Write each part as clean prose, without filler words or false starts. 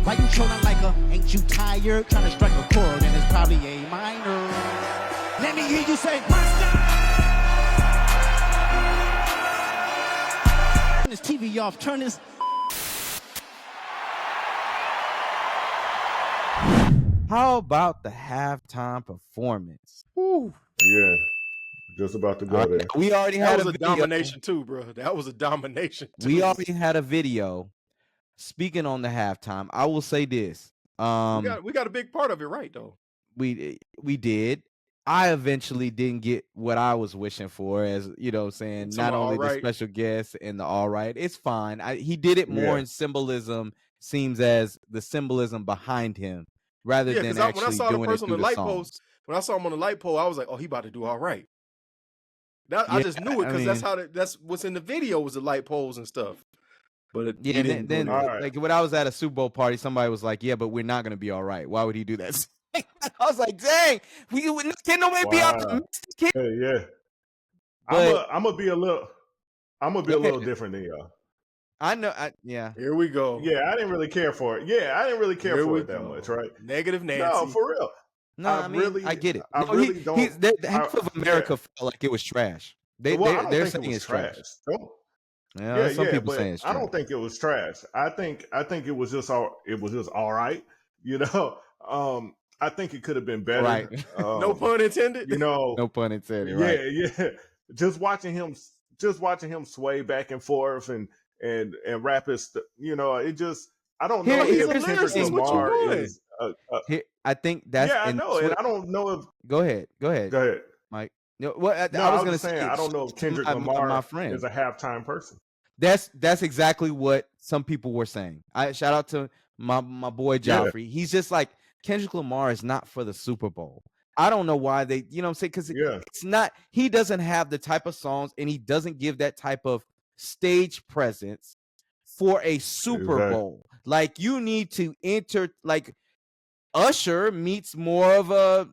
Why you trolling like a, ain't you tired? Trying to strike a chord and it's probably A minor. Let me hear you say, Master! Turn this TV off, turn this... How about the halftime performance? Woo. Yeah, just about to go there. We already had That was a video. domination too, bro. That was a domination too. We already had a video. Speaking on the halftime, I will say this. we got a big part of it right though. We did. I eventually didn't get what I was wishing for, as you know, saying not only the special guest and the all right. It's fine. He did it more in symbolism. Seems as the symbolism behind him, rather than actually when I saw doing the person it on through the light songs. post, when I saw him on the light pole, I was like, oh, he about to do all right. I just knew it because that's what's in the video was the light poles and stuff. But then like when I was at a Super Bowl party, somebody was like, "Yeah, but we're not gonna be all right. Why would he do that?" I was like, "Dang, can nobody be optimistic?" Yeah. I'm gonna be a little different than y'all. I know. Yeah. Here we go. Yeah, I didn't really care for it. Yeah, I didn't really care for it that much, right? Negative Nancy. No, for real. No, I mean, I get it. I really don't. Half of America felt like it was trash. They're saying it's trash. Yeah, some people saying it's trash. I don't think it was trash. I think it was just all right. You know, I think it could have been better. Right. No pun intended. You know, no pun intended. Right. Yeah. Just watching him sway back and forth and rap his, you know, it just, I don't know if Kendrick Lamar is. I think that's. Yeah, I know, and I don't know if. Go ahead, Mike. No, I was going to say, I don't know if Kendrick Lamar my friend is a halftime person. That's exactly what some people were saying. Shout out to my boy Joffrey. Yeah. He's just like, Kendrick Lamar is not for the Super Bowl. I don't know why they, you know what I'm saying? Because it's not, he doesn't have the type of songs and he doesn't give that type of stage presence for a Super Bowl. Like, you need to enter, like, Usher meets more of a,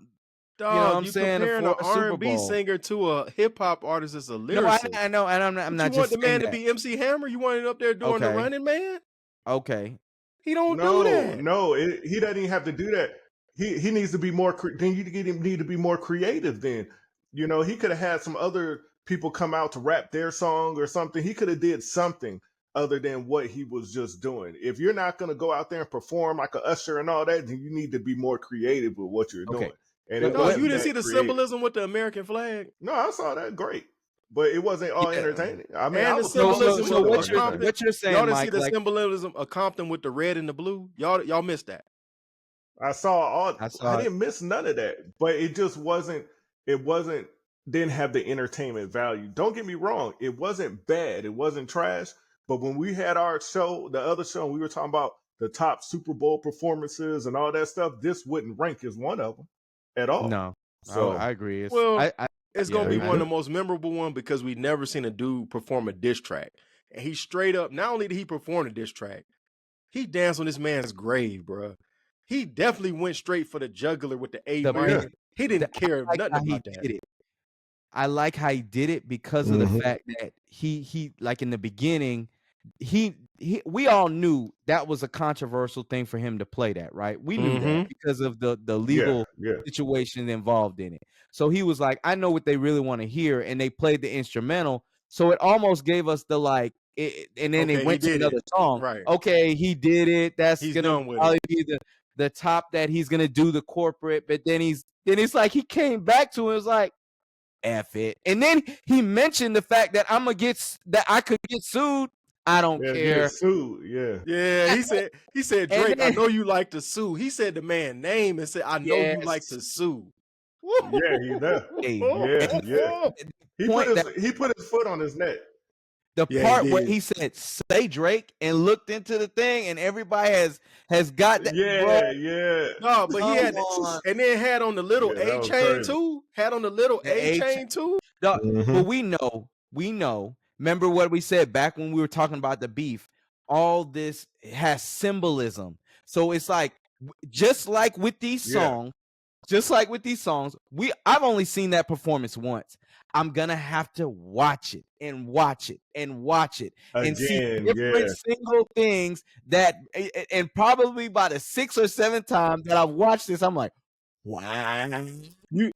dog, you know what I'm saying? Comparing an R&B singer to a hip hop artist is a lyricist. No, I know, and I'm not just saying that. You want the man to be MC Hammer? You want it up there doing the running man? Okay. He don't do that. No, he doesn't even have to do that. He needs to be more. Then you need to be more creative. Then, you know, he could have had some other people come out to rap their song or something. He could have did something other than what he was just doing. If you're not going to go out there and perform like a Usher and all that, then you need to be more creative with what you're doing. And you didn't see the symbolism with the American flag? No, I saw that. Great. But it wasn't all entertaining. I mean, and the symbolism. So what you're saying, y'all didn't Mike, see the symbolism of Compton with the red and the blue? Y'all missed that. I didn't miss none of that. But it just wasn't. Didn't have the entertainment value. Don't get me wrong. It wasn't bad. It wasn't trash. But when we had our show, the other show, and we were talking about the top Super Bowl performances and all that stuff, this wouldn't rank as one of them at all. No. So I agree. It's going to be one of the most memorable one because we've never seen a dude perform a diss track. And he straight up, not only did he perform a diss track, he danced on this man's grave, bro. He definitely went straight for the jugular with the A minor. He didn't care nothing about that. I like how he did it because of the fact that he like in the beginning, we all knew that was a controversial thing for him to play that, right? We knew that because of the legal situation involved in it. So he was like, I know what they really want to hear, and they played the instrumental. So it almost gave us the like, and then they went to another song. Right. Okay, he did it. He's gonna probably be the top that he's gonna do the corporate, but then it's like he came back to it, was like, F it. And then he mentioned the fact that I could get sued. I don't care. Get sued. Yeah. He said, Drake, I know you like to sue. He said the man's name and said, I know you like to sue. Yeah, he does. Yeah. He put his foot on his neck. The part where he said, say Drake, and looked into the thing, and everybody has got that. Yeah. No, but he had, and then had on the little A chain too. Had on the little A chain too. No, but we know. Remember what we said back when we were talking about the beef? All this has symbolism. So it's like, just like with these songs, I've only seen that performance once. I'm gonna have to watch it and watch it and watch it and see different single things that, and probably by the 6th or 7th time that I've watched this, I'm like, wow. Y'all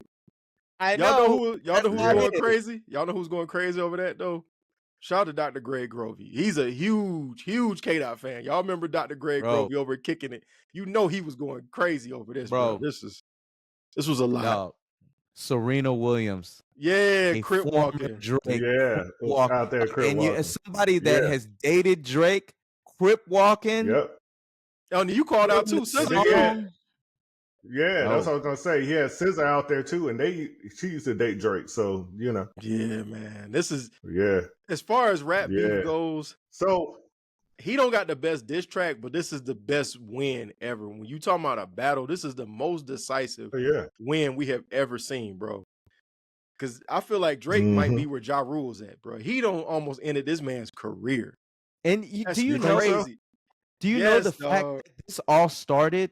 know who's going crazy? Y'all know who's going crazy over that though? Shout out to Dr. Greg Grovey. He's a huge K-Dot fan. Y'all remember Dr. Greg Grovey over Kicking It? You know he was going crazy over this, bro. This was a lot. No. Serena Williams. Yeah, Crip walking. Drake, yeah, out there, Crip walking. And somebody that has dated Drake, Crip walking. Yep. Oh, you called out too, SZA. Yeah, that's what I was gonna say. He had SZA out there too, and she used to date Drake, so you know. Yeah, man. This is as far as rap beef goes. So he don't got the best diss track, but this is the best win ever. When you talking about a battle, this is the most decisive win we have ever seen, bro. Because I feel like Drake might be where Ja Rule's at, bro. He don't almost ended this man's career. And do you know crazy? Do you know the fact that this all started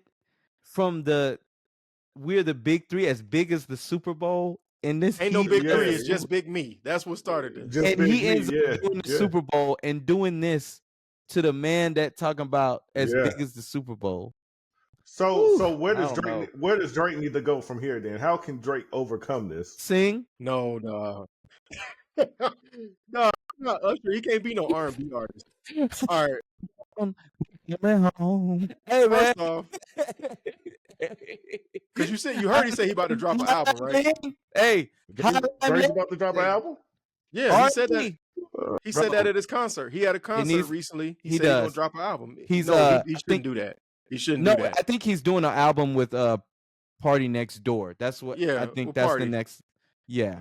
from we're the big three, as big as the Super Bowl? And this ain't no big three, it's just Big Me. That's what started this. And he ends up doing the Super Bowl and doing this to the man that talking about as big as the Super Bowl. So where does Drake need to go from here then? How can Drake overcome this? Sing? No. No, not Usher. He can't be no R&B artist. All right. Home. Hey, man. First off, because you heard he say he about to drop an album, right? Hey, Drake's about to drop an album? Yeah, he said that. He said that at his concert. He had a concert recently. He said he's gonna drop an album. He shouldn't do that. He shouldn't do that. I think he's doing an album with Party Next Door. That's what I think that's Party. The next. Yeah.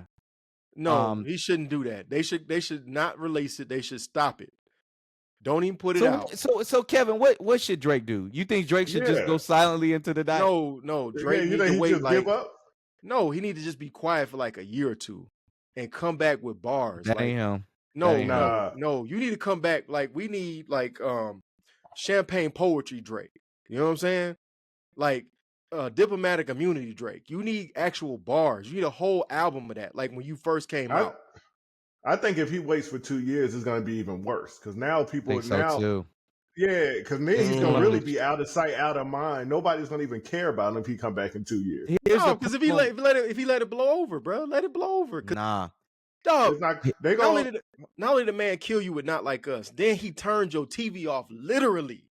No, he shouldn't do that. They should not release it. They should stop it. Don't even put it out. So Kevin, what should Drake do? You think Drake should just go silently into the night? No. Drake need to wait. Give up? No, he need to just be quiet for like a year or two and come back with bars. That ain't him. No. You need to come back. Like we need champagne poetry Drake. You know what I'm saying? Like diplomatic immunity Drake. You need actual bars. You need a whole album of that. Like when you first came out. I think if he waits for 2 years, it's going to be even worse. Because now people too. Yeah, because then he's going to really be out of sight, out of mind. Nobody's going to even care about him if he come back in 2 years. No, because if he let it blow over, bro, let it blow over. Nah. Dog, not only the man kill you with Not Like Us, then he turned your TV off literally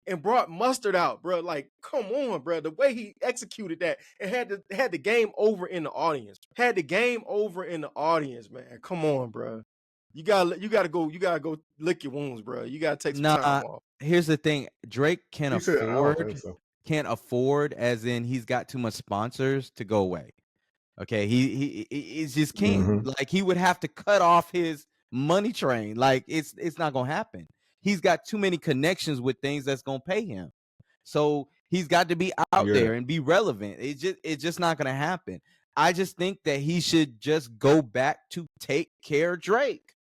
and brought Mustard out, bro. Like, come on, bro. The way he executed that and had the game over in the audience. Had the game over in the audience, man. Come on, bro. You gotta go lick your wounds, bro. You gotta take some time off. Here's the thing. Drake can't afford, as in he's got too much sponsors to go away. Okay, he just can't. Like he would have to cut off his money train. Like it's not gonna happen. He's got too many connections with things that's gonna pay him. So he's got to be out there and be relevant. It's just not gonna happen. I just think that he should just go back to take care of Drake.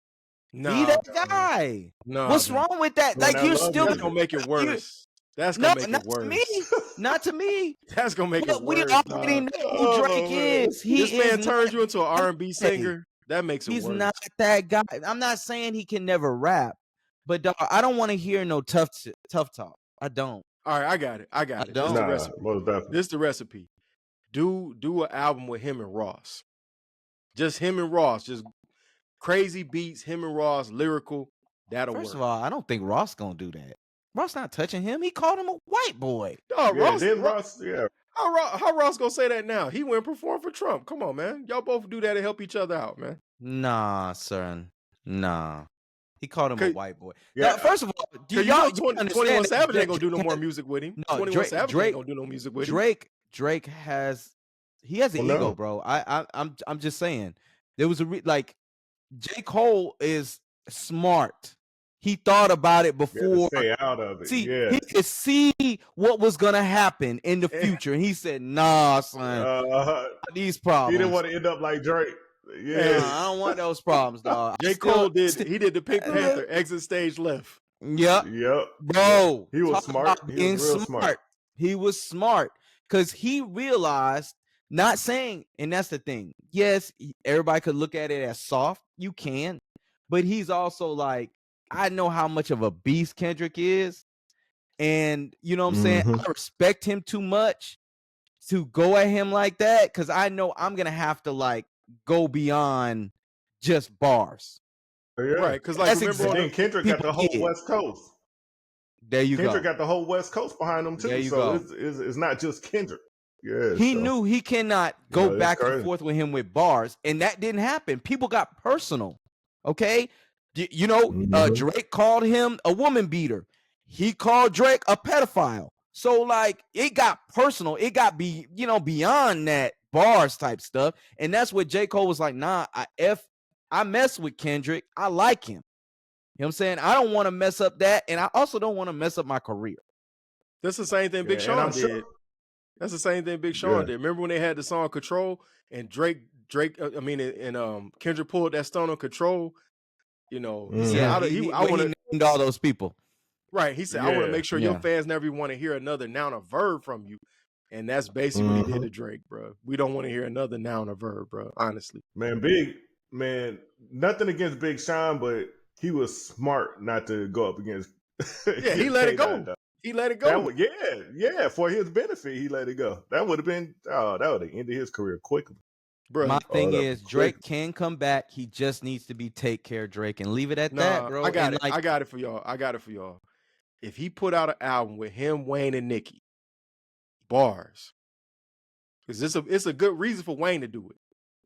Be that guy. No, what's wrong with that? Like you're still gonna make it worse. That's gonna make it worse. To me. Not to me. That's gonna make it worse. We already know who Drake is. This man turns you into an R&B singer. That makes it worse. He's not that guy. I'm not saying he can never rap, but dog, I don't want to hear no tough talk. I don't. All right, I got it. This is the recipe. Do an album with him and Ross. Just him and Ross. Just crazy beats. Him and Ross, lyrical. That'll work. First of all, I don't think Ross gonna do that. Ross not touching him. He called him a white boy. No, Ross. How Ross gonna say that now? He went and performed for Trump. Come on, man. Y'all both do that to help each other out, man. Nah, son. Nah. He called him a white boy. Yeah. Now, first of all, do y'all 21 Savage ain't gonna do no more music with him. No, 21 Savage ain't gonna do no music with him. Drake has an ego, bro. I'm just saying. There was J. Cole is smart. He thought about it before. Stay out of it. He could see what was gonna happen in the future, and he said, "Nah, son, these problems." He didn't want to end up like Drake. Yeah, I don't want those problems, dog. J. Cole did the Pink Panther exit stage left. Yep. Bro, he was smart. He was real smart. He was smart because he realized Not saying, and that's the thing. Yes, everybody could look at it as soft. You can, but he's also like, I know how much of a beast Kendrick is, and you know what I'm saying. I respect him too much to go at him like that, because I know I'm gonna have to like go beyond just bars. Right, because like remember, Kendrick got the whole West Coast. There you Kendrick got the whole West Coast behind him too. There you so go. It's not just Kendrick. Yeah, he knew he cannot go back crazy. and forth with him with bars, and that didn't happen. People got personal. Okay, you know, Drake called him a woman beater. He called Drake a pedophile. So like, it got personal. It got beyond that bars type stuff, and that's what J. Cole was like. Nah, I mess with Kendrick. I like him. You know what I'm saying? I don't want to mess up that, and I also don't want to mess up my career. That's the same thing Big Sean did. Sure. That's the same thing Big Sean did. Remember when they had the song "Control" and Kendrick pulled that stone on "Control"? You know, he said, "I want to named all those people." Right? He said, "I want to make sure your fans never want to hear another noun or verb from you," and that's basically what he did to Drake, bro. We don't want to hear another noun or verb, bro. Honestly, man, nothing against Big Sean, but he was smart not to go up against. He let it go. He let it go. For his benefit, he let it go. That would have been that would have ended his career quickly. Bro, my thing is, Drake can come back. He just needs to be take care Drake and leave it at that, bro. I got it. I got it for y'all. If he put out an album with him, Wayne and Nicki, bars, because it's a good reason for Wayne to do it.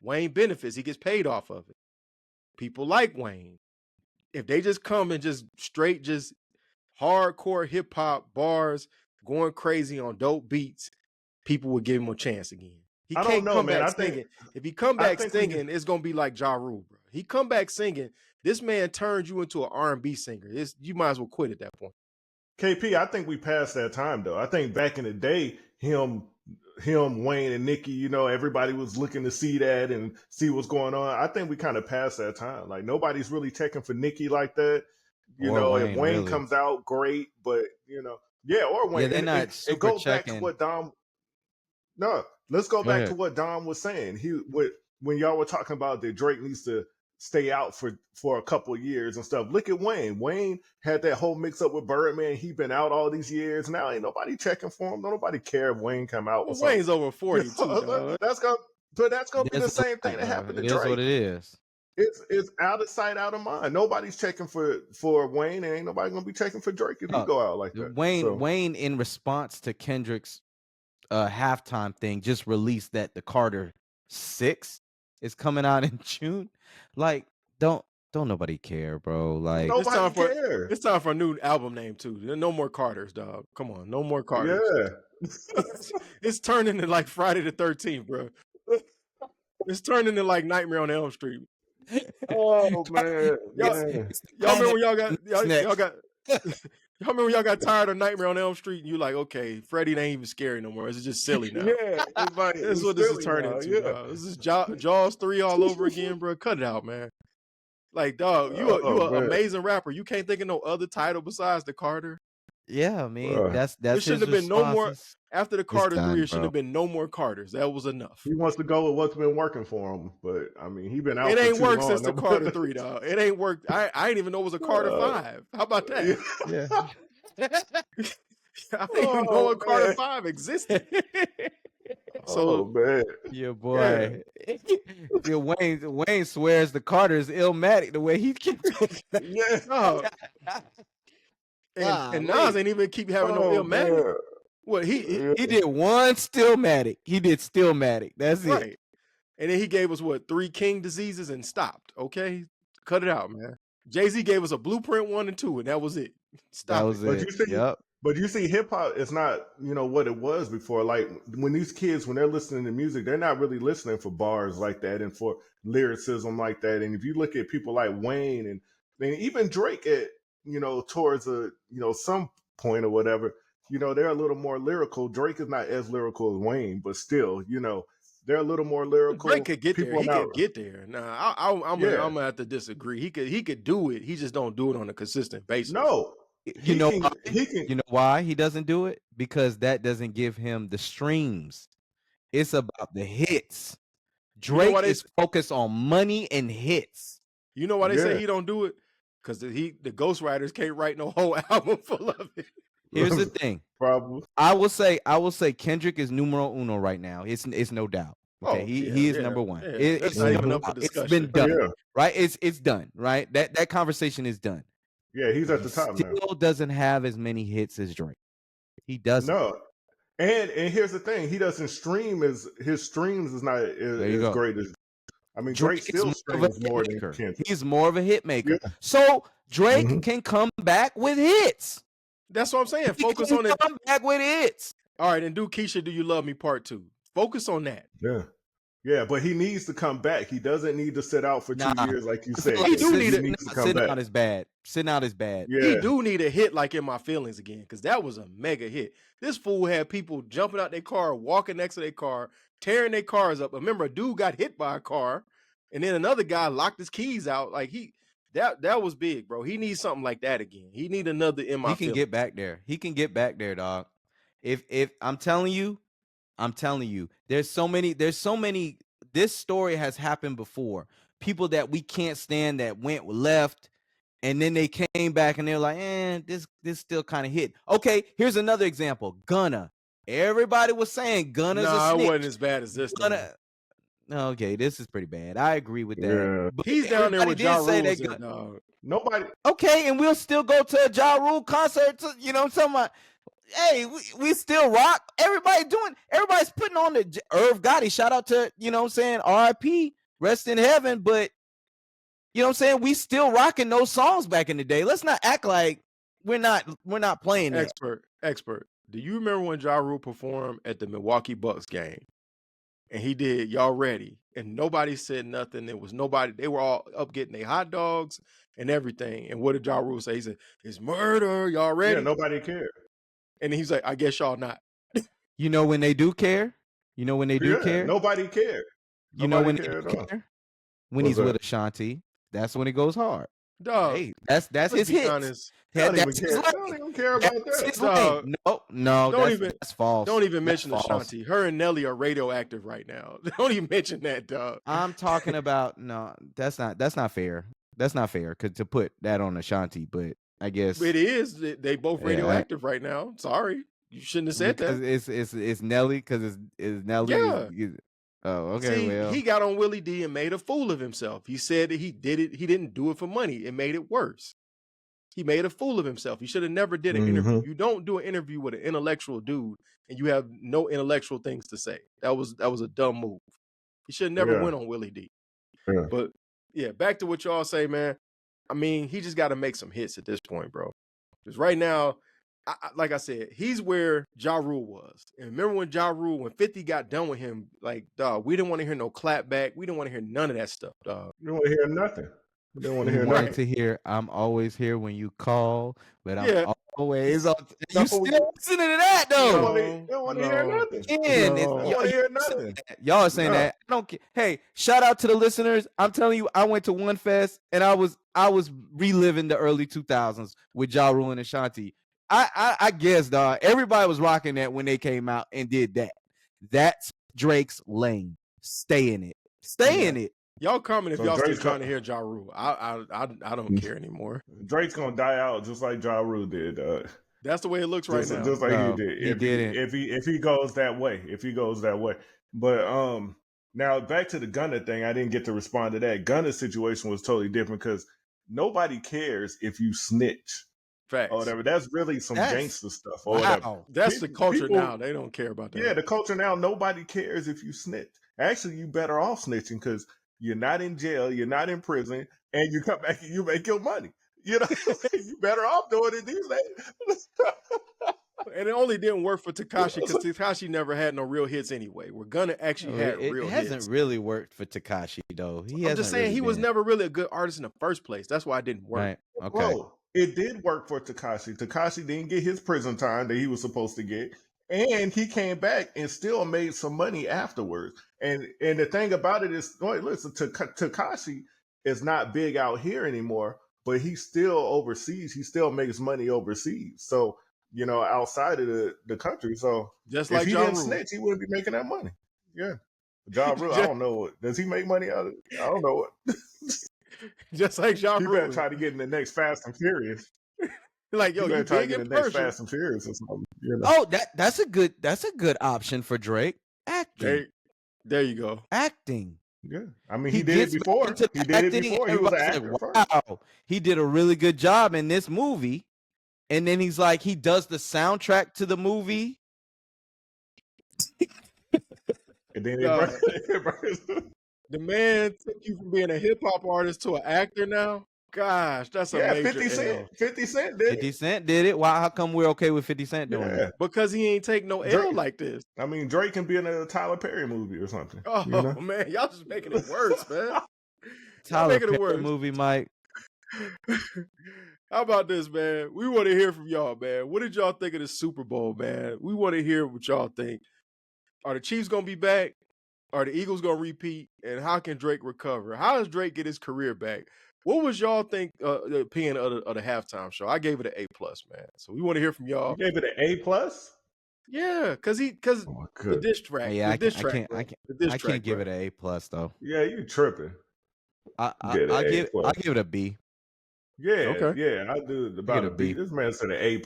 Wayne benefits. He gets paid off of it. People like Wayne. If they just come and just straight just hardcore hip hop bars going crazy on dope beats, people would give him a chance again. He can't come back singing. If he come back singing, it's gonna be like Ja Rule, bro. He come back singing. This man turned you into an R&B singer. You might as well quit at that point. KP, I think we passed that time though. I think back in the day, him, Wayne and Nicki, you know, everybody was looking to see that and see what's going on. I think we kind of passed that time. Like nobody's really checking for Nicki like that. You know, Wayne, if Wayne really comes out, great, but you know, or Wayne. They're not super it goes checking. Back to what Dom. No, let's go back to what Dom was saying. When y'all were talking about that Drake needs to stay out for a couple of years and stuff. Look at Wayne. Wayne had that whole mix up with Birdman. He been out all these years. Now ain't nobody checking for him. Nobody care if Wayne come out. Well, Wayne's over 40 too. That's gonna be the same thing that happened to Drake. It is what it is. It's out of sight, out of mind. Nobody's checking for Wayne, and ain't nobody gonna be checking for Drake if he go out like that. Wayne, in response to Kendrick's halftime thing, just released that the Carter 6 is coming out in June. Like, don't nobody care, bro. Like, nobody care. It's time for a new album name too. No more Carters, dog. Come on, no more Carters. Yeah, it's turning into like Friday the 13th, bro. It's turning into like Nightmare on Elm Street. Oh man, y'all remember when y'all got y'all remember when y'all got tired of Nightmare on Elm Street and you like, okay, Freddy ain't even scary no more. It's just silly now. This is what this is turning into. Dog. This is Jaws 3 all over again, bro. Cut it out, man. Like, dog, you an amazing rapper. You can't think of no other title besides the Carter. Yeah, I mean, that's there shouldn't have been no more after the Carter 3. It should have been no more Carters. That was enough. He wants to go with what's been working for him, but I mean, he been out. It ain't worked since the Carter 3, dog. It ain't worked. I didn't even know it was a Carter 5. How about that? Yeah. I didn't even know a Carter 5 existed. So man, yeah, boy. Yeah, Wayne swears the Carter is Illmatic the way he keeps. And Nas ain't even keep having no Illmatic. Man. What he did one Stillmatic. He did Stillmatic. That's it. Right. And then he gave us 3 King diseases and stopped. Okay, cut it out, man. Jay-Z gave us a Blueprint 1 and 2, and that was it. Stop. That was it. But you see, hip hop is not, what it was before. Like when these kids, when they're listening to music, they're not really listening for bars like that and for lyricism like that. And if you look at people like Wayne and even Drake at, towards some point or whatever, they're a little more lyrical. Drake is not as lyrical as Wayne, but still, they're a little more lyrical. Drake could get there. He could get there. Nah, I'm gonna have to disagree. He could do it. He just don't do it on a consistent basis. No. You know why he doesn't do it? Because that doesn't give him the streams It's about the hits. Drake is focused on money and hits. You know why they say he don't do it? Because the ghostwriters can't write no whole album full of it. Here's the thing. Probably. I will say Kendrick is numero uno right now. It's no doubt. Okay, he is number one. It's been done, right? It's done, right? That conversation is done. Yeah, he's at the top now. Still doesn't have as many hits as Drake. He doesn't. No. And here's the thing, he doesn't stream his streams is not as great as. I mean, Drake still streams more than Kendrick. He's more of a hit maker. Yeah. So Drake can come back with hits. That's what I'm saying. Focus on it. Come back with hits. All right, and do Keisha, Do You Love Me Part 2. Focus on that. Yeah. Yeah, but he needs to come back. He doesn't need to sit out for 2 years like you said. He do need to come sitting back. out is bad. Sitting out is bad. Yeah. He do need a hit like In My Feelings again, because that was a mega hit. This fool had people jumping out their car, walking next to their car, tearing their cars up. Remember, a dude got hit by a car, and then another guy locked his keys out. Like that was big, bro. He needs something like that again. He need another In My Feelings. He can get back there. He can get back there, dog. If I'm telling you, there's so many. This story has happened before. People that we can't stand that went left, and then they came back and they're like, this still kind of hit. Okay, here's another example. Gunna. Everybody was saying Gunna's a snitch. It wasn't as bad as this. Okay, this is pretty bad. I agree with that. Yeah. But he's down there with Ja Rule. Nobody. Okay, and we'll still go to a Ja Rule concert. You know what I'm talking about? Hey, we still rock. Everybody's putting on the Irv Gotti. Shout out to, you know what I'm saying, RIP, rest in heaven. But, you know what I'm saying, we still rocking those songs back in the day. Let's not act like we're not playing that. Expert. Do you remember when Ja Rule performed at the Milwaukee Bucks game? And he did Y'all Ready. And nobody said nothing. There was nobody. They were all up getting their hot dogs and everything. And what did Ja Rule say? He said, it's murder. Y'all ready? Yeah, nobody cared. And he's like, I guess y'all not. You know when they do care? You know when they do care? Nobody cared. You know when they do care? When he's with Ashanti. That's when it goes hard. Dog. Hey, that's his hits. They don't even care about that. No, that's false. Don't even mention Ashanti. Her and Nelly are radioactive right now. Don't even mention that, dog. I'm talking about that's not fair. That's not fair to put that on Ashanti, but I guess it is. They both radioactive right now. Sorry, you shouldn't have said that. It's Nelly because it's Nelly. Yeah. Oh, okay. See, he got on Willie D and made a fool of himself. He said that he did it. He didn't do it for money. It made it worse. He made a fool of himself. He should have never did an interview. You don't do an interview with an intellectual dude and you have no intellectual things to say. That was a dumb move. He should have never went on Willie D. Yeah. But yeah, back to what y'all say, man. I mean, he just got to make some hits at this point, bro. Because right now, like I said, he's where Ja Rule was. And remember when Ja Rule, when 50 got done with him, like, dog, we didn't want to hear no clap back. We didn't want to hear none of that stuff, dog. You don't want to hear nothing. You don't want to hear nothing. nothing. To hear, I'm always here when you call, but I'm always on. You still listening to that, though? You don't want to hear nothing. Y'all hear nothing. Y'all are saying that. I don't care. Hey, shout out to the listeners. I'm telling you, I went to One Fest and I was reliving the early 2000s with Ja Rule and Ashanti. I guess, dog, everybody was rocking that when they came out and did that. That's Drake's lane. Stay in it. Stay in it. Y'all comment if y'all still trying to hear Ja Rule. I don't care anymore. Drake's gonna die out just like Ja Rule did. That's the way it looks right now. Just like he did. He didn't. If he goes that way. But now back to the Gunna thing. I didn't get to respond to that. Gunna's situation was totally different because nobody cares if you snitch. Facts. Or whatever. That's really some gangster stuff. Or whatever. That's the culture now. They don't care about that. Yeah, the culture now. Nobody cares if you snitch. Actually, you better off snitching because you're not in jail, you're not in prison, and you come back and you make your money. You know, you better off doing it these days. And it only didn't work for Tekashi because Tekashi never had no real hits anyway. We're gonna actually had real hits. It hasn't really worked for Tekashi though. I'm just saying he was never really a good artist in the first place. That's why it didn't work. Right. Okay. Bro, it did work for Tekashi. Tekashi didn't get his prison time that he was supposed to get. And he came back and still made some money afterwards. And the thing about it is, listen, Tekashi is not big out here anymore, but he's still overseas. He still makes money overseas. So, you know, outside of the country. So just if like he Ja didn't Rule. snitch, he wouldn't be making that money. Yeah. Ja Rule, I don't know what. Does he make money out of it? I don't know what. Just like Ja He Rule. better try to get in the next Fast and Furious. Like, yo, you better you try to big get in the next person. Fast and Furious or something. You know? Oh, that's a good option for Drake. Acting. There you go. Acting. Yeah. I mean, he did it before. He did it before. He was an actor like, wow, he did a really good job in this movie. And then he's like, he does the soundtrack to the movie. And then the man took you from being a hip hop artist to an actor now. Gosh, that's a major 50 Cent. L. 50 Cent did it. 50 Cent did it. Why? How come we're okay with 50 Cent doing it? Because he ain't take no L like this. I mean, Drake can be in a Tyler Perry movie or something. Oh, you know? man. Y'all just making it worse, man. Tyler Perry movie, Mike. How about this, man? We want to hear from y'all, man. What did y'all think of the Super Bowl, man? We want to hear what y'all think. Are the Chiefs going to be back? Are the Eagles going to repeat? And how can Drake recover? How does Drake get his career back? What was y'all think the opinion of the halftime show? I gave it an A+, man. So we want to hear from y'all. You gave it an A+? Yeah, because the diss track. Yeah, I can't give it an A+ though. Yeah, you tripping. I'll give it a B. Yeah, okay. Yeah, I do about a B. This man said an A+. If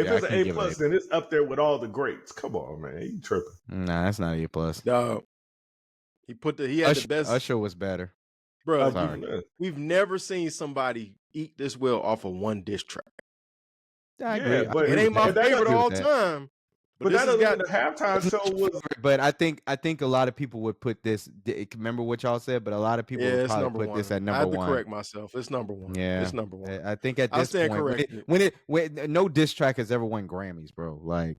it's an A+, then it's up there with all the greats. Come on, man, you tripping? Nah, that's not an A+. No, he had the best. Usher was better, bro. We've never seen somebody eat this well off of one diss track. I agree. But it ain't my favorite all time. But that got the halftime show was. But I think a lot of people would put this. Remember what y'all said, but a lot of people would probably put this at number one. I have to correct myself. It's number one. Yeah, it's number one. I think at this point, when no diss track has ever won Grammys, bro. Like,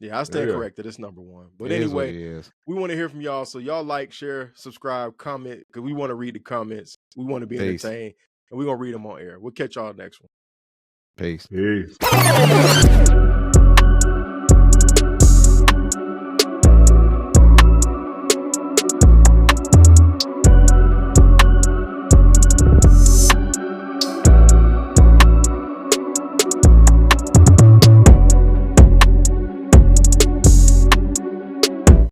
yeah, I stand corrected. It's number one. But anyway, we want to hear from y'all. So y'all like, share, subscribe, comment, because we want to read the comments. We want to be entertained, and we're gonna read them on air. We'll catch y'all next one. Peace. Peace.